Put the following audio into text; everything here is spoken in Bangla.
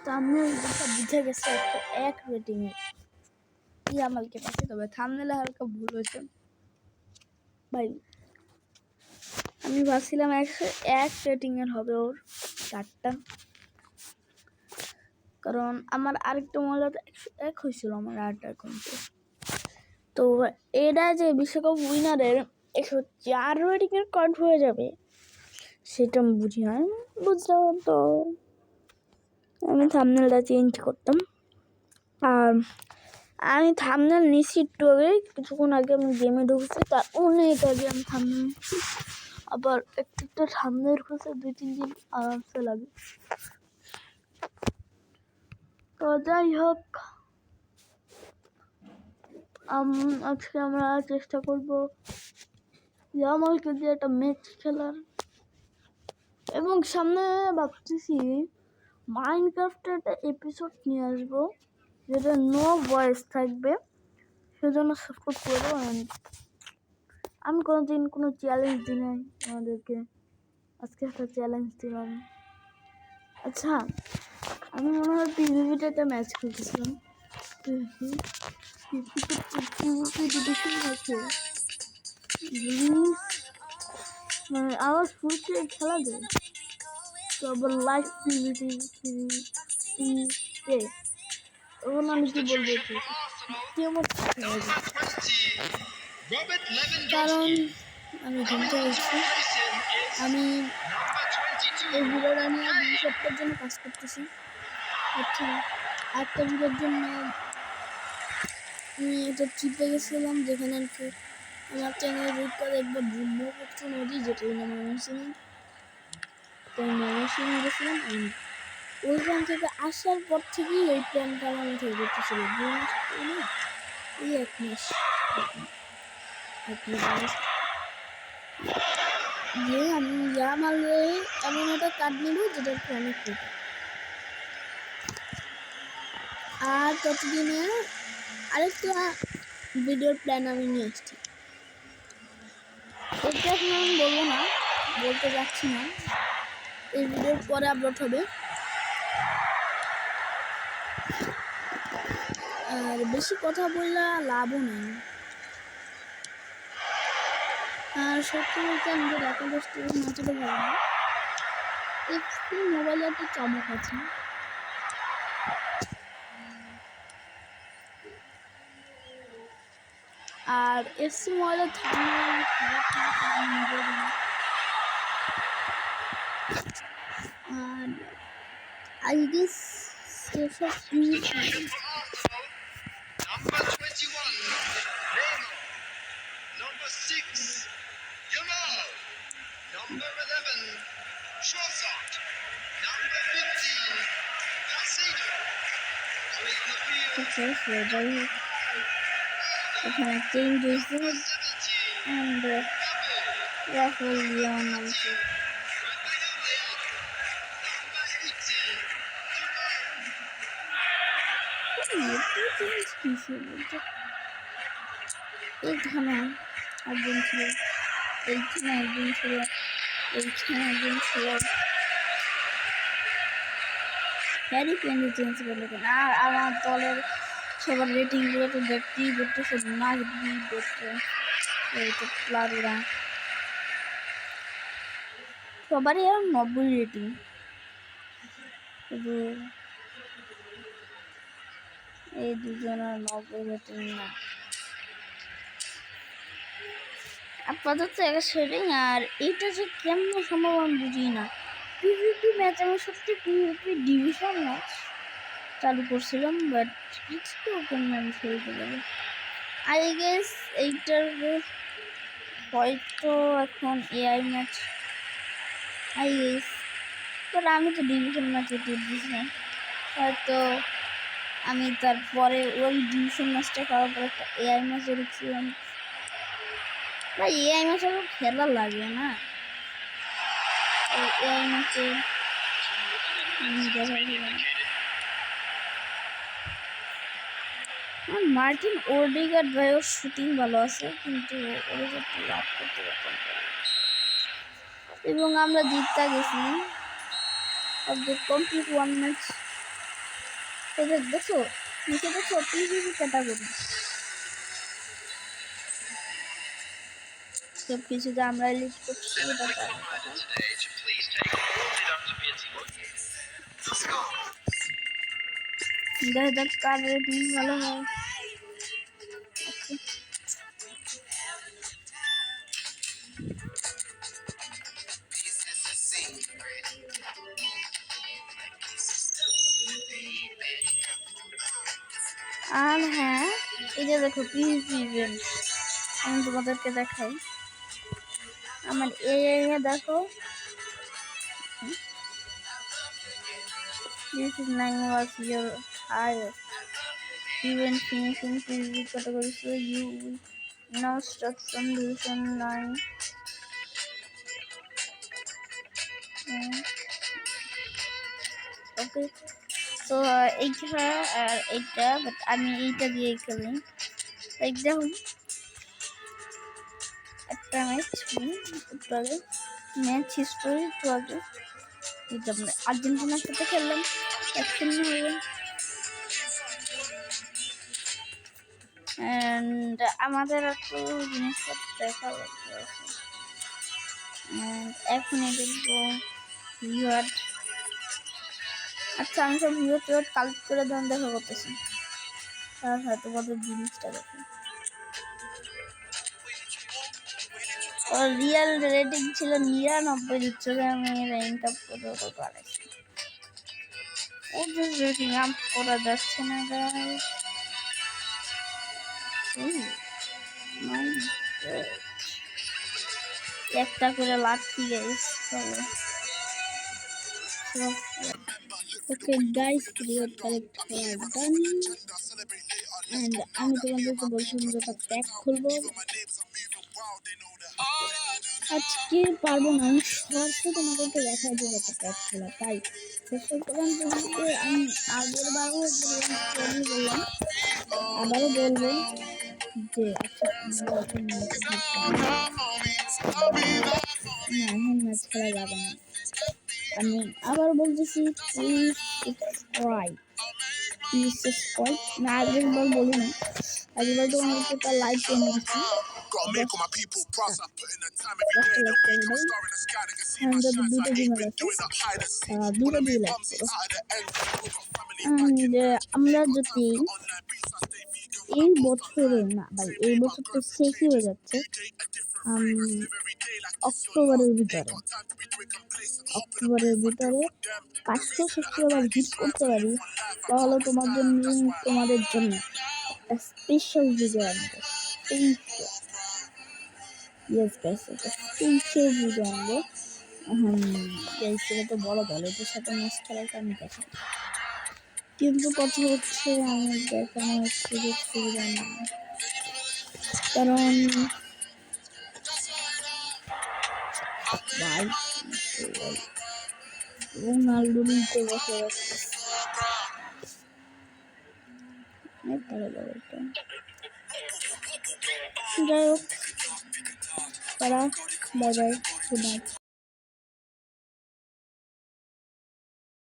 থাম্বনেল বুঝে গেছে 1 রেটিং এ আমাকে পাচ্ছে, তবে থাম্বনেলে হালকা ভুল হয়েছে ভাই। আমি ভাবছিলাম 101 রেটিং এর হবে ওর 4টা, কারণ আমার আরেকটা মোবাইল 101 হয়েছিল আমার 8 অ্যাকাউন্টে। তো এটা যে বিশ্বকাপ উইনারের 104 রেটিং এর কার্ড হয়ে যাবে সেটা আমি বুঝি না। বুঝলাম তো আমি থাম্বনেলটা চেঞ্জ করতাম। আর আমি থাম্বনেল নিচ্ছি একটু আগে, কিছুক্ষণ আগে আমি গেমে ঢুকছি, তার অনেক আগে আমি থাম্বনেল নিচ্ছি। আবার একটা থাম্বনেল খুলছে 2-3 দিন আরামসে লাগে। তো যাই হোক, আজকে আমরা চেষ্টা করব ইয়ামালকে দিয়ে একটা ম্যাচ খেলার, এবং সামনে ভাবতেছি মাইনক্রাফটের একটা এপিসোড নিয়ে আসবো যেটা নো ভয়েস থাকবে, সেজন্য সাপোর্ট করবো। আমি কোনোদিন কোনো চ্যালেঞ্জ দিই নাই আমাদেরকে, আজকে একটা চ্যালেঞ্জ দিলাম। আচ্ছা, আমি মনে হয় পিভিপিতে ম্যাচ খেলতেছিলাম। মানে আওয়াজ ফুলতে খেলা যায়, তো আবার লাইভ পিভিপিতে তখন আমি কি বলবো, কেমন কারণ আমি ঘুমতে গেছি। আমি এই ভিডিওটা নিয়ে 2 সপ্তাহের জন্য কাজ করতেছি। আচ্ছা, একটা ভিডিওর জন্য আমি একটা ট্রিপে গেছিলাম, যেখানে আমার চ্যানেল রুট করে একবার ব্রহ্মপুত্র নদী, যেটা কিনা ময়মনসিংহ। তো ময়মনসিংহ গেছিলাম আমি। ওইখান থেকে আসার পর থেকেই এই প্ল্যানটা আমার মাথায় ঘুরতেছিল। 2 মাস না, এই 1 মাস যে আমি মারলে এমন একটা কার্ড নিব যেটার অনেক পেতে, আর ততদিনে আরেকটা ভিডিওর প্ল্যান আমি নিয়ে আসছি। এটা এখন আমি বলবো না, বলতে যাচ্ছি না, এই ভিডিওর পরে আপলোড হবে। আর বেশি কথা বললে লাভও নেই। আর সত্যি বলতে আমাদের অ্যাকাউন্টের স্টোরেজ না চলে যাবে না। একটু মোবাইলে একটা চমক আছে। আর এসি মোবাইলে আর আই গেস সেসব Number 21, Neymar. Number 6, Yamal. Number 11, Trossard. Number 15, Casido. Leading the field. এখানে চেঞ্জ হয়েছে Number 17, and Mbappe. Rafael Leao নামছে। এইখানে একজন ছিল, এইখানে একজন ছিল, এইখানে একজন ছিল। হ্যারি কেন চেঞ্জ করলো কেন? আর আমার দলের সবার রেটিং গুলো তো দেখতেই করতেছে, মাগবি দেখতে এই তো প্লারুরা সবারই আর 90 রেটিং, শুধু এই দুজনের 90 রেটিং না। আপাতত একটা সেটিং, আর এইটা যে কেমন সম্ভব আমি বুঝি না। পিভিপি ম্যাচ, আমি সত্যি পিভিপি ডিভিশন ম্যাচ চালু করছিলাম, বাট আজকেও কেমন আমি খেলতে পারি। আই গেস এইটার হয়তো এখন AI match, I guess. But আমি তো ডিভিশন ম্যাচে টিপ দিয়েছিলাম, হয়তো আমি তারপরে ওই ডিভিশন ম্যাচটা করার পর একটা এআই ম্যাচে ঢুকছিলাম। ভাই এআই ম্যাচে খেলা লাগে না, এআই ম্যাচে আমি দেখাইছিলাম। মার্টিন ওডেগার্ড ভাই, ওর শুটিং ভালো আছে, কিন্তু ওরা একটু লাভ করতে পারতাম। এবং আমরা জিততে গেছি অবজেক্ট কমপ্লিট 1 ম্যাচ। এদের দেখো নিচে দেখো পিভিপি ক্যাটাগরি সব কিছুতে আমরা লিস্ট করছি এটা তো অনেক কথা। Today to please take all deductibility bookings. Let's go. দেখ কার রেটিং ভালো হয়। আর হ্যাঁ এই যে দেখো পিভিপি ইভেন্ট আমি তোমাদেরকে দেখাই। আমার এই দেখো this is 9 was your highest event finishing PvP category, so you will now start from division 9. Okay, so এইটা আর এইটা বাট আমি এইটা দিয়ে খেলি। লাইক দেখুন একটা ম্যাচ উত্তরে ম্যাচ হিস্টোরি একটু আগে এটা আমরা আর্জেন্টিনার সাথে খেললাম 1-0 হয়ে। অ্যান্ড আমাদের একটু জিনিসপত্র দেখা লাগবে এখনই দেখবো ভিউয়ার। আচ্ছা আমি সব ভিউয়ার কালেক্ট করে দেখা করতেছি আর হ্যাঁ তোমাদের জিনিসটা দেখি। ওর রিয়েল রেটিং ছিল 99 দিচ্ছে আমি র্যাঙ্ক আপ করে ওটা পারেছি। ওদের রেটিং আপ করা যাচ্ছে না গাইস। একটা করে লাঠি গাইস চলো। ওকে গাইস ক্রিয়েট কালেক্ট করা ডান এন্ড আমি তোমাদেরকে বলছিলাম যে একটা প্যাক খুলবো আজকে পারবো না আমি শর্টে তোমাদেরকে দেখাই দেবো একটা প্যাক খোলা। তাই শেষ করলাম তোমাদেরকে আমি আগের বারও বললাম আবারও বলবো যে আচ্ছা আমরা এখন ম্যাচ খেলা যাবে না। আমি আবার বলতেছি প্লিজ সাবস্ক্রাইব না আগেরবার বলি না আগেরবার তো আমি একটা লাইক করে নিয়েছি দুটো জিমেল আছে দুটো দিয়ে লাইক করো। আমরা যদি এই বছরে না ভাই এই বছর তো শেষই হয়ে যাচ্ছে অক্টোবরের ভিতরে 500 সাবস্ক্রাইবার হিট করতে পারি তাহলে তোমাদের জন্য একটা স্পেশাল ভিডিও আনবো। স্পেশাল ভিডিও আনবো। সেটা তো বড় দল এদের সাথে ম্যাচ খেলাটা আমি দেখাই কিন্তু কথা হচ্ছে আমি দেখানোর সুযোগ সুবিধা নেই কারণ ভাই রোনাল্ডো নিচে বসে যাচ্ছে। যাই হোক তারা বাই বাই গুড নাইট।